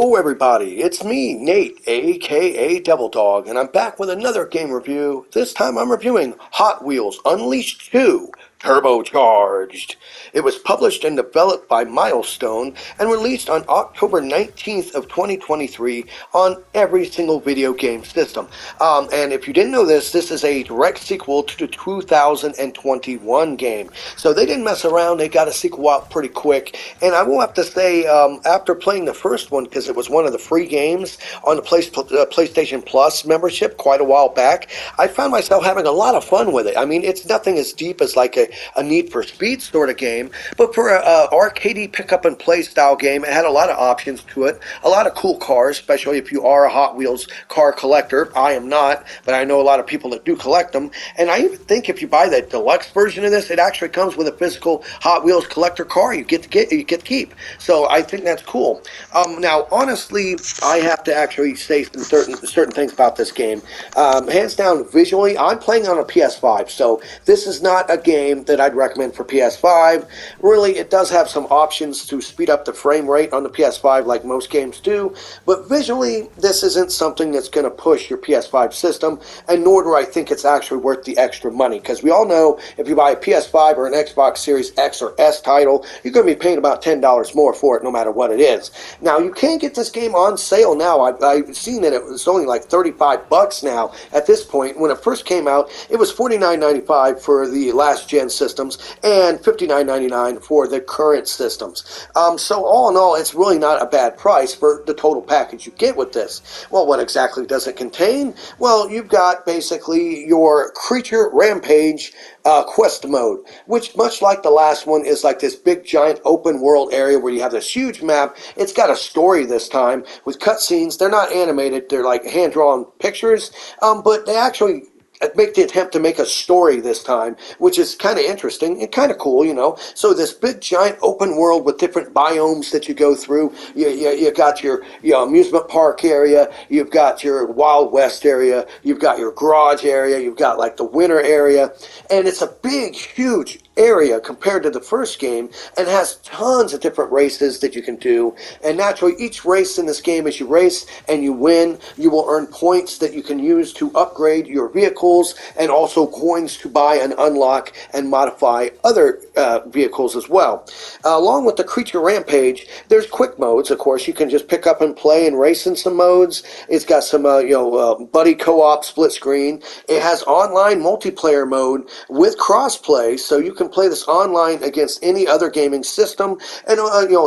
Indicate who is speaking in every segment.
Speaker 1: Hello everybody, it's me, Nate, aka Devil Dog, and I'm back with another game review. This time I'm reviewing Hot Wheels Unleashed 2 Turbocharged. It was published and developed by Milestone and released on October 19th of 2023 on every single video game system. And if you didn't know this, this is a direct sequel to the 2021 game. So they didn't mess around, they got a sequel out pretty quick. And I will have to say, after playing the first one, because it was one of the free games on the PlayStation Plus membership quite a while back, I found myself having a lot of fun with it. I mean, it's nothing as deep as like a Need for Speed sort of game, but for a arcadey pick up and play style game, it had a lot of options to it, a lot of cool cars, especially if you are a Hot Wheels car collector. I am not, but I know a lot of people that do collect them, and I even think if you buy the deluxe version of this, it actually comes with a physical Hot Wheels collector car you get to keep. So I think that's cool. Now, honestly, I have to actually say certain things about this game. Hands down, visually, I'm playing on a PS5, so this is not a game that I'd recommend for PS5. Really, it does have some options to speed up the frame rate on the PS5 like most games do, but visually, this isn't something that's going to push your PS5 system, and nor do I think it's actually worth the extra money, because we all know if you buy a PS5 or an Xbox Series X or S title, you're going to be paying about $10 more for it no matter what it is. Now, you can get this game on sale now. I've seen that it was only like $35 now at this point. When it first came out, it was $49.95 for the last gen systems and $59.99 for the current systems. So all in all, it's really not a bad price for the total package you get with this. Well, what exactly does it contain? Well, you've got basically your Creature Rampage quest mode, which, much like the last one, is like this big giant open world area where you have this huge map. It's got a story this time with cutscenes. They're not animated, they're like hand-drawn pictures, but they actually make the attempt to make a story this time, which is kind of interesting and kind of cool, you know. So this big giant open world with different biomes that you go through. You got your amusement park area, you've got your Wild West area, you've got your garage area, you've got like the winter area, and it's a big, huge area compared to the first game, and has tons of different races that you can do. And naturally, each race in this game, as you race and you win, you will earn points that you can use to upgrade your vehicles, and also coins to buy and unlock and modify other vehicles as well. Along with the Creature Rampage, there's quick modes. Of course, you can just pick up and play and race in some modes. It's got some buddy co-op split screen. It has online multiplayer mode with crossplay, so you can play this online against any other gaming system, and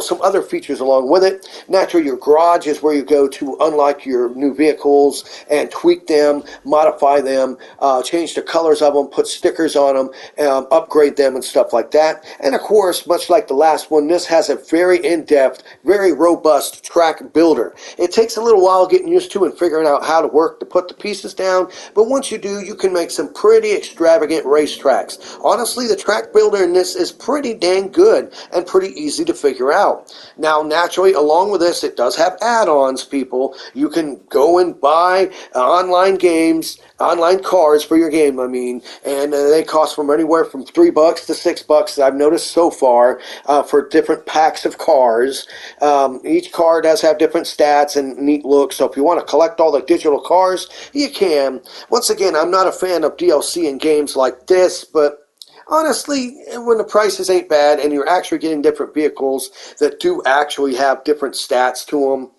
Speaker 1: some other features along with it. Naturally, your garage is where you go to unlock your new vehicles and tweak them, modify them, change the colors of them, put stickers on them, upgrade them and stuff like that. And of course, much like the last one, this has a very in-depth, very robust track builder. It takes a little while getting used to and figuring out how to work to put the pieces down, but once you do, you can make some pretty extravagant race tracks. Honestly, the track builder in this is pretty dang good and pretty easy to figure out. Now, naturally, along with this, it does have add-ons, people. You can go and buy online games, online cards for your game, and they cost from anywhere from $3 to $6 I've noticed so far for different packs of cars. Each car does have different stats and neat looks, so if you want to collect all the digital cars, you can. Once again, I'm not a fan of DLC in games like this, but honestly, when the prices ain't bad and you're actually getting different vehicles that do actually have different stats to them,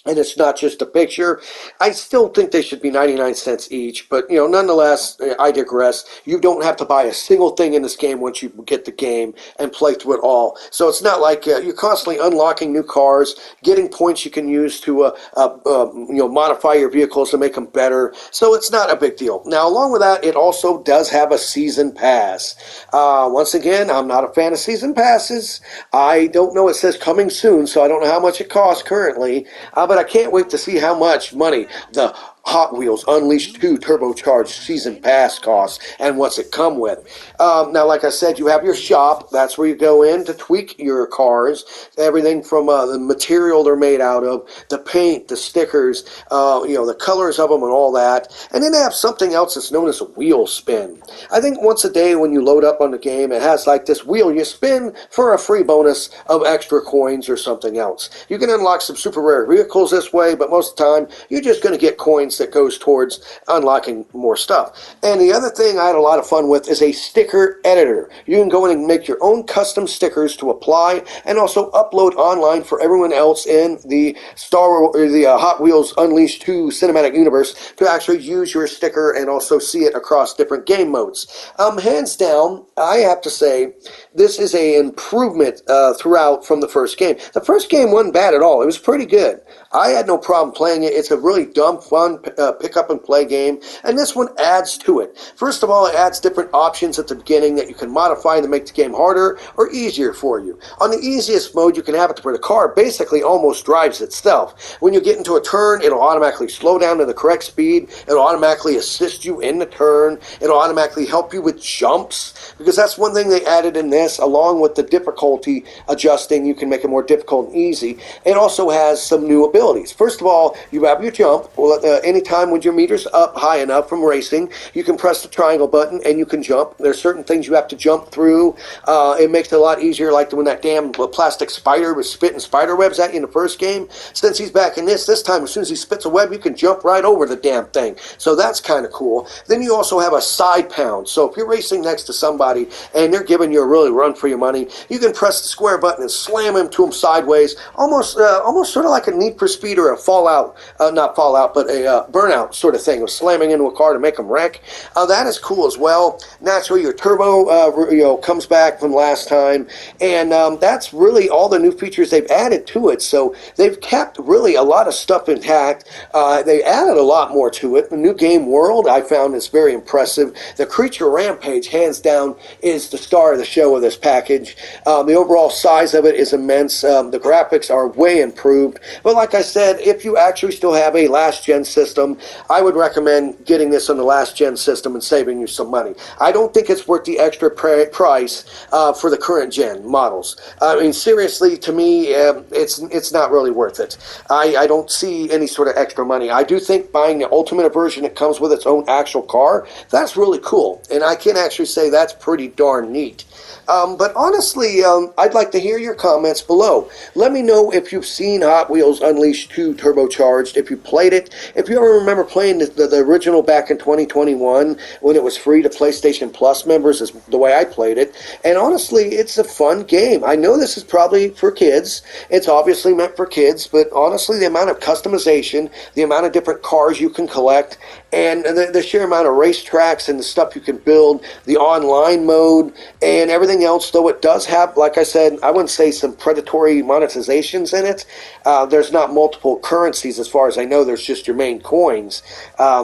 Speaker 1: and it's not just a picture, I still think they should be 99 cents each. But, nonetheless, I digress. You don't have to buy a single thing in this game once you get the game and play through it all. So it's not like you're constantly unlocking new cars, getting points you can use to modify your vehicles to make them better. So it's not a big deal. Now, along with that, it also does have a season pass. Once again, I'm not a fan of season passes. I don't know. It says coming soon, so I don't know how much it costs currently. But I can't wait to see how much money the Hot Wheels Unleashed 2 Turbocharged Season Pass costs and what's it come with. Now, like I said, you have your shop. That's where you go in to tweak your cars. Everything from the material they're made out of, the paint, the stickers, the colors of them and all that. And then they have something else that's known as a wheel spin. I think once a day when you load up on the game, it has like this wheel you spin for a free bonus of extra coins or something else. You can unlock some super rare vehicles this way, but most of the time, you're just going to get coins that goes towards unlocking more stuff. And the other thing I had a lot of fun with is a sticker editor. You can go in and make your own custom stickers to apply and also upload online for everyone else in the Hot Wheels Unleashed 2 cinematic universe to actually use your sticker and also see it across different game modes. Hands down, I have to say, this is an improvement throughout from the first game. The first game wasn't bad at all. It was pretty good. I had no problem playing it. It's a really dumb, fun pick up and play game, and this one adds to it. First of all, it adds different options at the beginning that you can modify to make the game harder or easier for you. On the easiest mode, you can have it to where the car basically almost drives itself. When you get into a turn, it'll automatically slow down to the correct speed. It'll automatically assist you in the turn. It'll automatically help you with jumps, because that's one thing they added in this, along with the difficulty adjusting. You can make it more difficult and easy. It also has some new abilities. First of all, you have your jump. Anytime when your meter's up high enough from racing, you can press the triangle button and you can jump. There's certain things you have to jump through. It makes it a lot easier, like when that damn plastic spider was spitting spider webs at you in the first game. Since he's back in this time, as soon as he spits a web, you can jump right over the damn thing. So that's kind of cool. Then you also have a side pound. So if you're racing next to somebody and they're giving you a really run for your money, you can press the square button and slam him to him sideways, almost sort of like a Need for Speed or a Fallout, not Fallout, but a Burnout sort of thing of slamming into a car to make them wreck. That is cool as well. Naturally, your turbo, comes back from last time, and that's really all the new features they've added to it. So they've kept really a lot of stuff intact. They added a lot more to it. The new game world I found is very impressive. The Creature Rampage, hands down, is the star of the show of this package. The overall size of it is immense. The graphics are way improved. But like I said, if you actually still have a last-gen system, I would recommend getting this on the last-gen system and saving you some money. I don't think it's worth the extra price for the current-gen models. I mean, seriously, to me, it's not really worth it. I don't see any sort of extra money. I do think buying the Ultimate version that comes with its own actual car, that's really cool. And I can actually say that's pretty darn neat. But honestly, I'd like to hear your comments below. Let me know if you've seen Hot Wheels Unleashed 2 Turbocharged, if you played it, if you ever remember playing the original back in 2021 when it was free to PlayStation Plus members, is the way I played it. And honestly, it's a fun game. I know this is probably for kids. It's obviously meant for kids, but honestly, the amount of customization, the amount of different cars you can collect, and the sheer amount of racetracks and the stuff you can build, the online mode, and everything else, though it does have, like I said, I wouldn't say some predatory monetizations in it. There's not multiple currencies as far as I know. There's just your main coins,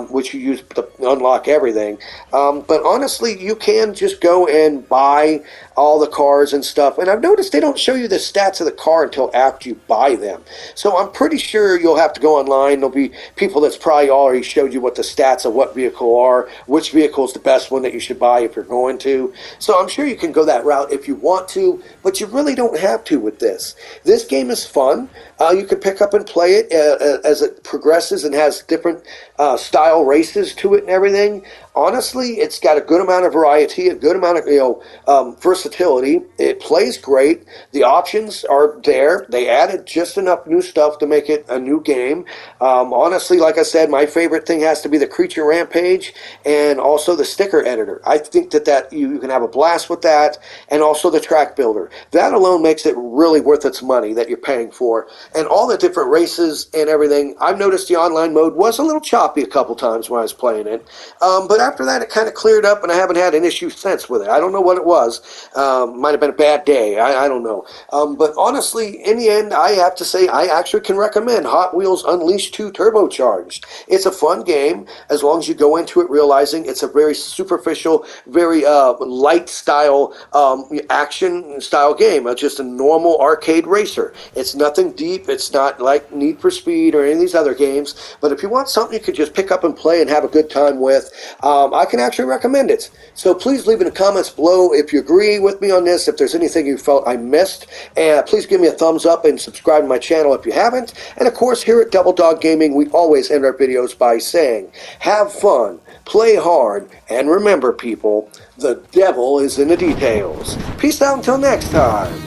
Speaker 1: which you use to unlock everything. But honestly, you can just go and buy all the cars and stuff. And I've noticed they don't show you the stats of the car until after you buy them. So I'm pretty sure you'll have to go online. There'll be people that's probably already showed you what the stats of what vehicle are, which vehicle is the best one that you should buy if you're going to. So I'm sure you can go that route if you want to, but you really don't have to with this. This game is fun. You can pick up and play it as it progresses and has different style races to it and everything. Honestly, it's got a good amount of variety, a good amount of versatility. It plays great. The options are there. They added just enough new stuff to make it a new game. Honestly, like I said, my favorite thing has to be the Creature Rampage and also the sticker editor. I think that you can have a blast with that, and also the track builder. That alone makes it really worth its money that you're paying for. And all the different races and everything. I've noticed the online mode was a little choppy a couple times when I was playing it. But after that, it kind of cleared up, and I haven't had an issue since with it. I don't know what it was. Might have been a bad day. I don't know. But honestly, in the end, I have to say I actually can recommend Hot Wheels Unleashed 2 Turbocharged. It's a fun game as long as you go into it realizing it's a very superficial, very light style action style game. Just a normal arcade racer. It's nothing deep. It's not like Need for Speed or any of these other games. But if you want something you could just pick up and play and have a good time with, I can actually recommend it. So please leave in the comments below if you agree with me on this, if there's anything you felt I missed, and please give me a thumbs up and subscribe to my channel if you haven't. And of course, here at Double Dog Gaming, we always end our videos by saying, have fun, play hard, and remember people, the devil is in the details. Peace out until next time.